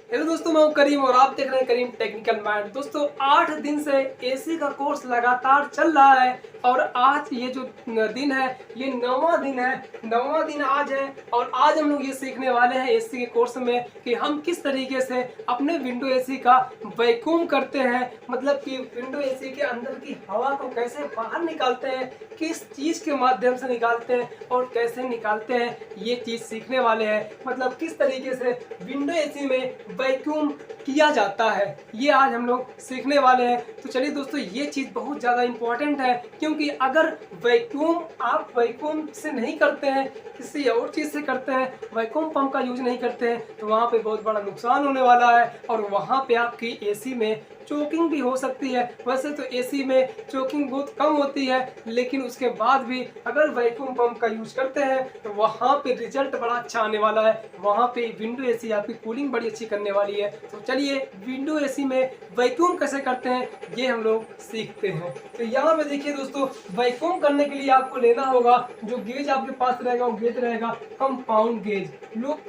Hello दोस्तों, मैं हूं करीम और आप देख रहे हैं करीम टेक्निकल माइंड। दोस्तों 8 दिन से एसी का कोर्स लगातार चल रहा है और आज ये जो दिन है ये 9वां दिन है। 9वां दिन आज है और आज हम लोग ये सीखने वाले हैं एसी के कोर्स में कि हम किस तरीके से अपने विंडो एसी का वैक्यूम करते हैं, मतलब कि विंडो एसी के अंदर की हवा को कैसे बाहर निकालते हैं, किस चीज़ के माध्यम से निकालते हैं और कैसे निकालते हैं, ये चीज़ सीखने वाले हैं। मतलब किस तरीके से विंडो एसी में वैक्यूम किया जाता है, ये आज हम लोग सीखने वाले हैं। तो चलिए दोस्तों, ये चीज़ बहुत ज़्यादा इम्पोर्टेंट है, क्योंकि अगर वैक्यूम आप वैक्यूम से नहीं करते हैं, किसी और चीज़ से करते हैं, वैक्यूम पंप का यूज नहीं करते हैं, तो वहाँ पे बहुत बड़ा नुकसान होने वाला है और वहाँ पे आपकी एसी में चोकिंग भी हो सकती है। वैसे तो एसी में चोकिंग बहुत कम होती है, लेकिन उसके बाद भी अगर वैक्यूम पंप का यूज करते हैं तो वहाँ पे रिजल्ट बड़ा अच्छा आने वाला है। वहाँ पे विंडो एसी आपकी कूलिंग बड़ी अच्छी करने वाली है। तो चलिए विंडो एसी में वैक्यूम कैसे करते हैं ये हम लोग सीखते हैं। तो यहाँ पे देखिए दोस्तों, वैक्यूम करने के लिए आपको लेना होगा, जो गेज आपके पास रहेगा वो गेज रहेगा कंपाउंड गेज। लो,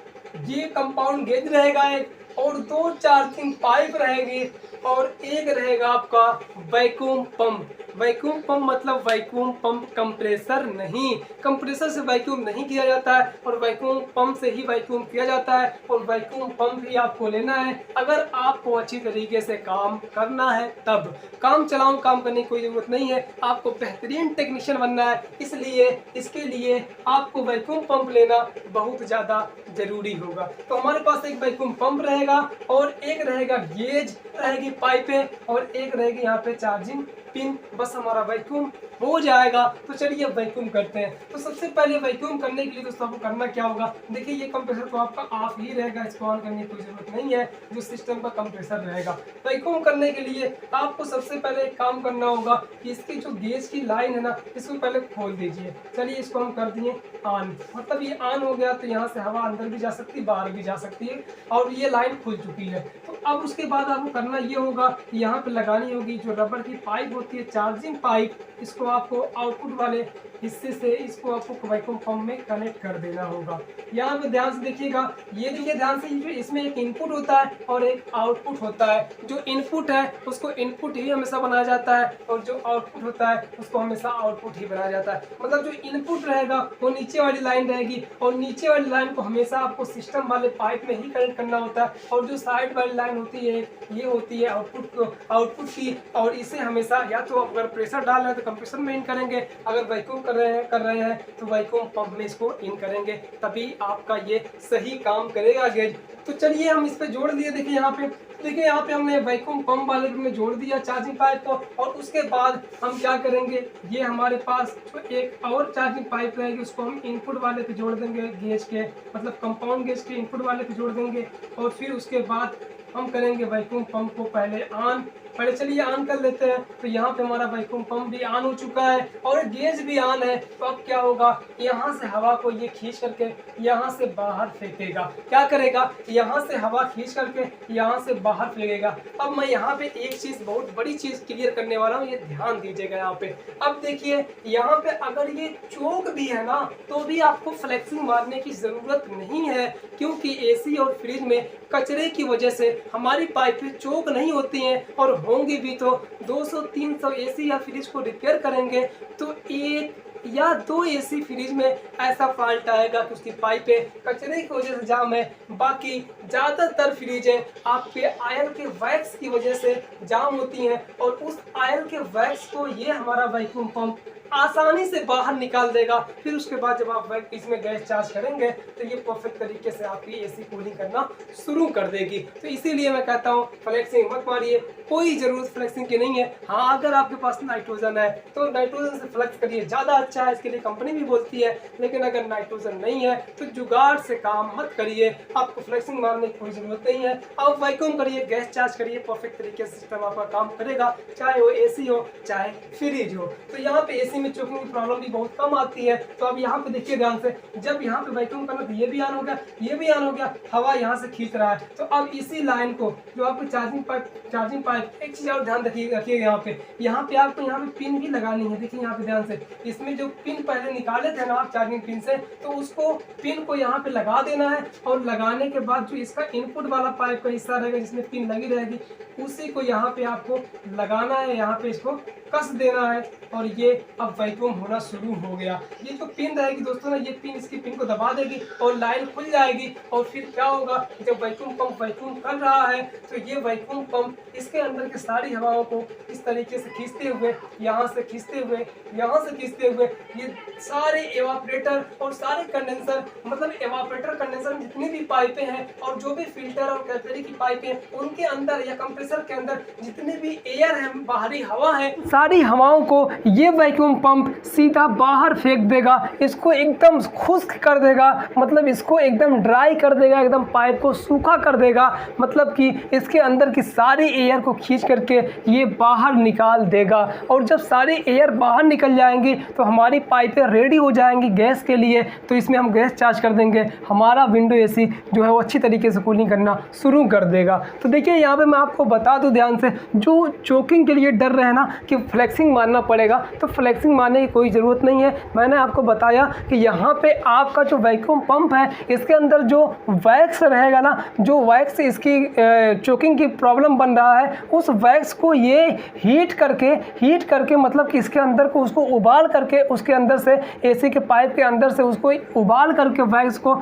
ये कंपाउंड गेज रहेगा एक, और 2 चार्जिंग पाइप रहेंगे और एक रहेगा आपका वैक्यूम पंप। वैक्यूम पंप मतलब वैक्यूम पंप कंप्रेसर नहीं, कंप्रेसर से वैक्यूम नहीं किया जाता है और वैक्यूम पंप से ही वैक्यूम किया जाता है। और वैक्यूम पंप ही आपको लेना है अगर आपको अच्छी तरीके से काम करना है। तब काम चलाऊं काम करने की कोई ज़रूरत नहीं है, आपको बेहतरीन टेक्नीशियन बनना है, इसलिए इसके लिए आपको वैक्यूम पंप लेना बहुत ज़्यादा ज़रूरी होगा। तो हमारे पास एक वैक्यूम पंप रहेगा और एक रहेगा गेज, रहेगी पाइपें और एक रहेगी यहाँ पे चार्जिंग पिन। बस हमारा वैक्यूम हो जाएगा। तो चलिए वैक्यूम करते हैं। तो सबसे पहले वैक्यूम करने के लिए दोस्तों आपको करना क्या होगा, देखिए ये कंप्रेसर तो आपका ऑफ ही रहेगा, इसको ऑन करने की कोई जरूरत नहीं है, जो सिस्टम का कंप्रेसर रहेगा। वैक्यूम करने के लिए आपको सबसे पहले एक काम करना होगा कि इसकी जो गेज की लाइन है ना, इसको पहले खोल दीजिए। चलिए इसको हम कर दिए ऑन, मतलब ये ऑन हो गया। तो यहाँ से हवा अंदर भी जा सकती है, बाहर भी जा सकती है और ये लाइन खुल चुकी है। तो अब उसके बाद आपको करना ये होगा कि यहाँ पे लगानी होगी जो रबड़ की पाइप होती है, चार्जिंग पाइप, इसको आपको आउटपुट वाले हिस्से से इसको आपको वैक्यूम पंप में कनेक्ट कर देना होगा। यहाँ पे ध्यान से देखिएगा, ये देखिए ध्यान से, इसमें एक इनपुट होता है और एक आउटपुट होता है। जो इनपुट है उसको इनपुट ही हमेशा बनाया जाता है और जो आउटपुट होता है उसको हमेशा आउटपुट ही बनाया जाता है। मतलब जो इनपुट रहेगा वो नीचे वाली लाइन रहेगी और नीचे वाली लाइन को हमेशा आपको सिस्टम वाले पाइप में ही कनेक्ट करना होता है। और जो साइड वाली लाइन होती है ये होती है आउटपुट की, और इसे हमेशा या तो अगर प्रेशर डाल रहे हैं तो कंप्रेसर में इन करेंगे, अगर वैक्यूम कर रहे हैं तो वैक्यूम पंप में इसको इन करेंगे, तभी आपका ये सही काम करेगा गेज। तो चलिए हम इस पे जोड़ दिए। देखिए यहाँ पे हमने वैक्यूम पंप वाले में जोड़ दिया चार्जिंग पाइप को। और उसके बाद हम क्या करेंगे, ये हमारे पास जो एक और चार्जिंग पाइप रहेगी उसको हम इनपुट वाले पे जोड़ देंगे, गेज के मतलब कंपाउंड गेज के इनपुट वाले पे जोड़ देंगे। और फिर उसके बाद हम करेंगे वैक्यूम पंप को पहले ऑन। चलिए ऑन कर लेते हैं। तो यहाँ पे हमारा वैक्यूम पंप भी ऑन हो चुका है और गेज भी ऑन है। तो अब क्या होगा, यहाँ से हवा को ये खींच करके यहाँ से बाहर फेंकेगा। क्या करेगा, यहाँ से हवा खींच करके यहाँ से बाहर फेंकेगा। अब मैं यहाँ पे एक चीज, बहुत बड़ी चीज क्लियर करने वाला हूँ, ये ध्यान दीजिएगा यहाँ पे। अब देखिए यहाँ पे अगर ये चोक भी है ना, तो भी आपको फ्लेक्सिंग मारने की जरूरत नहीं है, क्योंकि एसी और फ्रिज में कचरे की वजह से हमारी पाइपें चोक नहीं होती हैं, और होंगी भी तो 200-300 एसी या फ्रिज को रिपेयर करेंगे तो 1 या 2 एसी फ्रिज में ऐसा फॉल्ट आएगा कि उसकी पाइपें कचरे की वजह से जाम है। बाकी ज़्यादातर फ्रिजें आपके ऑयल के वैक्स की वजह से जाम होती हैं, और उस ऑयल के वैक्स को ये हमारा वैक्यूम पंप आसानी से बाहर निकाल देगा। फिर उसके बाद जब आप इसमें गैस चार्ज करेंगे तो ये परफेक्ट तरीके से आपकी एसी कूलिंग करना शुरू कर देगी। तो इसीलिए मैं कहता हूँ फ्लेक्सिंग मत मारिए, कोई ज़रूरत फ्लेक्सिंग की नहीं है। हाँ, अगर आपके पास नाइट्रोजन है तो नाइट्रोजन से फ्लेक्स करिए, ज़्यादा अच्छा है, इसके लिए कंपनी भी बोलती है। लेकिन अगर नाइट्रोजन नहीं है तो जुगाड़ से काम मत करिए, आपको फ्लेक्सिंग मारने की कोई ज़रूरत नहीं है। आप वैक्यूम करिए, गैस चार्ज करिए, परफेक्ट तरीके से सिस्टम आपका काम करेगा, चाहे वो एसी हो चाहे फ्रिज हो। तो यहाँ पे एसी में चोकिंग की प्रॉब्लम भी बहुत कम आती है। तो अब यहाँ पे देखिए ध्यान से, जब यहाँ पे वैक्यूम करना तो ये भी ऑन हो गया, ये भी ऑन हो गया, हवा यहाँ से खींच रहा है। तो अब इसी लाइन को जो आपको चार्जिंग पाइप एक चीज़ और ध्यान रखिएगा यहाँ पे आपको यहाँ पे पिन भी लगानी है। देखिए यहाँ पे ध्यान से, इसमें जो पिन पहले निकाले थे ना आप चार्जिंग पिन से, तो उसको पिन को यहाँ पे लगा देना है। और लगाने के बाद जो इसका इनपुट वाला पाइप का हिस्सा रहेगा जिसमें पिन लगी रहेगी, उसी को यहाँ पे आपको लगाना है, यहाँ पे इसको कस देना है। और ये अब वैक्यूम होना शुरू हो गया। ये जो पिन रहेगी दोस्तों ना, ये पिन इसकी पिन को दबा देगी और लाइन खुल जाएगी। और फिर क्या होगा, जब वैक्यूम पंप वैक्यूम कर रहा है तो ये वैक्यूम पंप इसके अंदर की सारी हवाओं को इस तरीके से खींचते हुए, यहाँ से खींचते हुए, यहाँ से खींचते हुए, ये सारे एवापोरेटर और सारे कंडेंसर, मतलब एवापोरेटर कंडेंसर में जितनी भी पाइपें हैं और जो भी फिल्टर और कैपिलरी की पाइपें हैं, उनके अंदर या कंप्रेसर के अंदर जितनी भी एयर है, बाहरी हवा है, सारी हवाओं को ये वैक्यूम पंप सीधा बाहर फेंक देगा। इसको एकदम खुश्क कर देगा, मतलब इसको एकदम ड्राई कर देगा, एकदम पाइप को सूखा कर देगा। मतलब कि इसके अंदर की सारी एयर को खींच करके ये बाहर निकाल देगा। और जब सारी एयर बाहर निकल जाएंगी तो हमारी पाइपें रेडी हो जाएंगी गैस के लिए। तो इसमें हम गैस चार्ज कर देंगे, हमारा विंडो एसी जो है वो अच्छी तरीके से कूलिंग करना शुरू कर देगा। तो देखिए यहाँ पे मैं आपको बता दूं ध्यान से, जो चोकिंग के लिए डर रहे ना कि फ्लेक्सिंग मारना पड़ेगा, तो फ्लेक्सिंग मारने की कोई ज़रूरत नहीं है। मैंने आपको बताया कि यहाँ पे आपका जो वैक्यूम पंप है, इसके अंदर जो वैक्स रहेगा ना, जो वैक्स इसकी चोकिंग की प्रॉब्लम बन रहा है, उस वैक्स को ये हीट करके मतलब कि इसके अंदर को उसको उबाल करके, उसके अंदर से एसी के पाइप के अंदर से उसको उबाल करके वैक्स को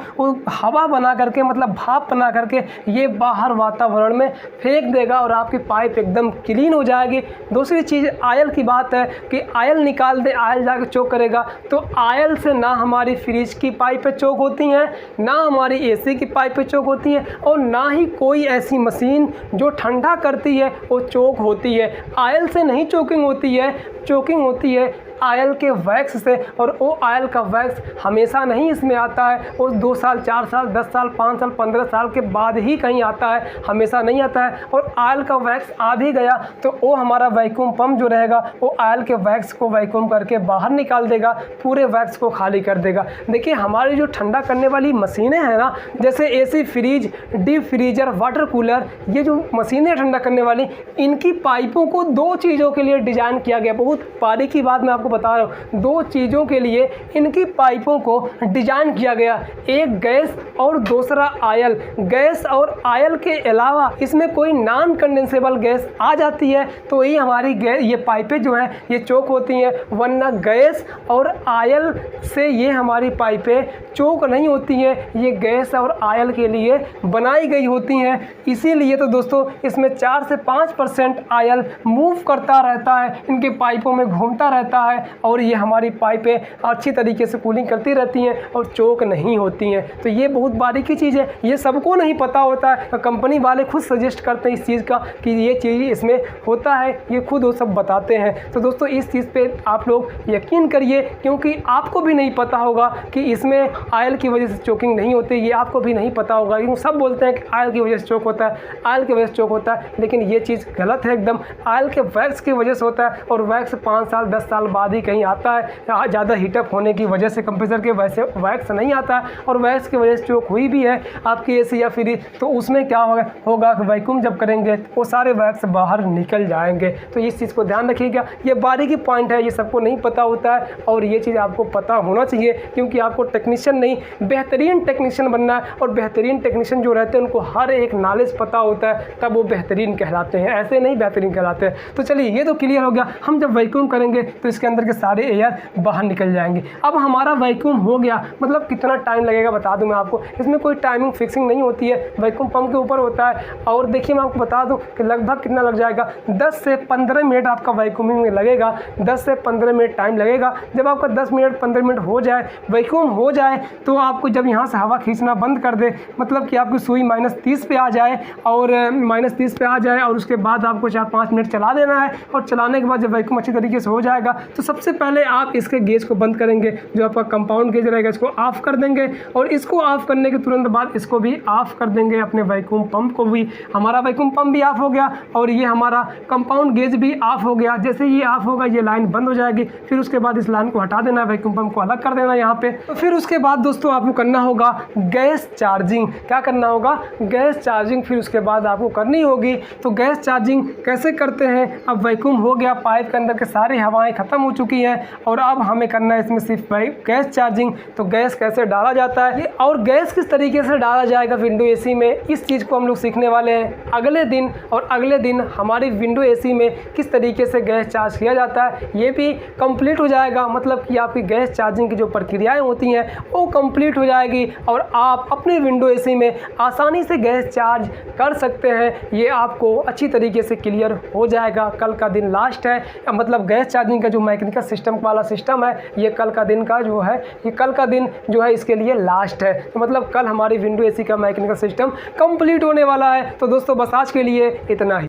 हवा बना करके, मतलब भाप बना करके ये बाहर वातावरण में फेंक देगा और आपकी पाइप एकदम क्लीन हो जाएगी। दूसरी चीज़ आयल की बात है कि आयल निकाल दे, आयल जाकर चोक करेगा, तो आयल से ना हमारी फ्रिज की पाइपें चोक होती हैं, ना हमारी एसी की पाइपें चोक होती हैं, और ना ही कोई ऐसी मशीन जो ठंडा करती है वो चोक होती है। आयल से नहीं चोकिंग होती है, चोकिंग होती है आयल के वैक्स से। और वो आयल का वैक्स हमेशा नहीं इसमें आता है, वो 2 साल 4 साल 10 साल 5 साल 15 साल के बाद ही कहीं आता है, हमेशा नहीं आता है। और आयल का वैक्स आ भी गया तो वो हमारा वैक्यूम पंप जो रहेगा वो आयल के वैक्स को वैक्यूम करके बाहर निकाल देगा, पूरे वैक्स को खाली कर देगा। देखिए हमारी जो ठंडा करने वाली मशीनें हैं ना, जैसे AC, fridge, deep freezer, water cooler, ये जो मशीनें ठंडा करने वाली, इनकी पाइपों को 2 चीज़ों के लिए डिज़ाइन किया गया। बहुत बारीकी बात मैं आपको बता रहा हूँ, 2 चीज़ों के लिए इनकी पाइपों को डिजाइन किया गया, एक गैस और दूसरा आयल। गैस और आयल के अलावा इसमें कोई नॉन कंडेंसेबल गैस आ जाती है तो ही हमारी ये पाइपें जो हैं ये चोक होती हैं, वरना गैस और आयल से ये हमारी पाइपें चोक नहीं होती हैं। ये गैस और आयल के लिए बनाई गई होती हैं। इसीलिए तो दोस्तों इसमें 4 से 5% आयल मूव करता रहता है, इनके पाइपों में घूमता रहता है और ये हमारी पाइपें अच्छी तरीके से कूलिंग करती रहती हैं और चोक नहीं होती हैं। तो ये बहुत बारीकी चीज़ है, ये सबको नहीं पता होता है। कंपनी वाले खुद सजेस्ट करते हैं इस चीज़ का कि ये चीज़ इसमें होता है, ये खुद वो सब बताते हैं। तो दोस्तों इस चीज़ पे आप लोग यकीन करिए, क्योंकि आपको भी नहीं पता होगा कि इसमें आयल की वजह से चोकिंग नहीं होती, ये आपको भी नहीं पता होगा। क्योंकि सब बोलते हैं कि आयल की वजह से चोक होता है, आयल की वजह से चोक होता है, लेकिन ये चीज़ गलत है एकदम। आयल के वैक्स की वजह से होता है और वैक्स 5 साल 10 साल बाद ही कहीं आता है, ज़्यादा हीटअप होने की वजह से कंप्रेसर के वैसे वैक्स नहीं आता है। और वैक्स की वजह से चोक हुई भी है आपकी एसी या फ्रिज, तो उसमें क्या होगा कि वैक्यूम जब करेंगे वो सारे वैक्स बाहर निकल जाएंगे। तो इस चीज़ को ध्यान रखिएगा, ये बारीकी पॉइंट है, ये सबको नहीं पता होता है और ये चीज़ आपको पता होना चाहिए, क्योंकि आपको टेक्नीशियन नहीं बेहतरीन टेक्नीशियन बनना है। और बेहतरीन टेक्नीशियन जो रहते हैं उनको हर एक नॉलेज पता होता है, तब वो बेहतरीन कहलाते हैं, ऐसे नहीं बेहतरीन कहलाते हैं। तो चलिए ये तो क्लियर हो गया, हम जब वैक्यूम करेंगे तो इसके अंदर के सारे एयर बाहर निकल जाएंगे। अब हमारा वैक्यूम हो गया, मतलब कितना टाइम लगेगा बता दूं मैं आपको, इसमें कोई टाइमिंग फिक्सिंग नहीं होती है, वैक्यूम पंप के ऊपर होता है। और देखिए मैं आपको बता दूं कि लगभग कितना लग जाएगा, 10 से 15 मिनट आपका वैक्यूमिंग में लगेगा, 10 से 15 मिनट टाइम लगेगा। जब आपका 10 मिनट 15 मिनट हो जाए, वैक्यूम हो जाए, तो आपको जब यहाँ से हवा खींचना बंद कर दे, मतलब कि आपकी सुई -30 पे आ जाए और -30 पे आ जाए, और उसके बाद आपको 4-5 मिनट चला देना है। और चलाने के बाद जब वैक्यूम अच्छी अच्छी तरीके से हो जाएगा। तो सबसे पहले आप इसके गेज को बंद करेंगे, जो आपका कंपाउंड गेज रहेगा इसको ऑफ कर देंगे और इसको ऑफ करने के तुरंत बाद इसको भी ऑफ कर देंगे, अपने वैक्यूम पंप को भी। हमारा वैक्यूम पंप भी ऑफ हो गया और ये हमारा कंपाउंड गेज भी ऑफ हो गया। जैसे ये ऑफ होगा ये लाइन बंद हो जाएगी, फिर उसके बाद इस लाइन को हटा देना, वैक्यूम पंप को अलग कर देना यहाँ पे। तो फिर उसके बाद दोस्तों आपको करना होगा गैस चार्जिंग। क्या करना होगा? गैस चार्जिंग फिर उसके बाद आपको करनी होगी। तो गैस चार्जिंग कैसे करते हैं? अब वैक्यूम हो गया, पाइप के अंदर के सारी हवाएं खत्म हो चुकी हैं और अब हमें करना है इसमें सिर्फ गैस चार्जिंग। तो गैस कैसे डाला जाता है और गैस किस तरीके से डाला जाएगा विंडो एसी में, इस चीज़ को हम लोग सीखने वाले हैं अगले दिन। और अगले दिन हमारी विंडो एसी में किस तरीके से गैस चार्ज किया जाता है ये भी कंप्लीट हो जाएगा। मतलब कि आपकी गैस चार्जिंग की जो प्रक्रियाएं होती हैं वो कंप्लीट हो जाएगी और आप अपने विंडो एसी में आसानी से गैस चार्ज कर सकते हैं। ये आपको अच्छी तरीके से क्लियर हो जाएगा। कल का दिन लास्ट है, मतलब गैस चार्जिंग का जो मैकेनिकल सिस्टम वाला सिस्टम है ये कल का दिन का जो है, ये कल का दिन जो है इसके लिए लास्ट है। तो मतलब कल हमारी विंडो एसी का मैकेनिकल सिस्टम कंप्लीट होने वाला है। तो दोस्तों बस आज के लिए इतना ही।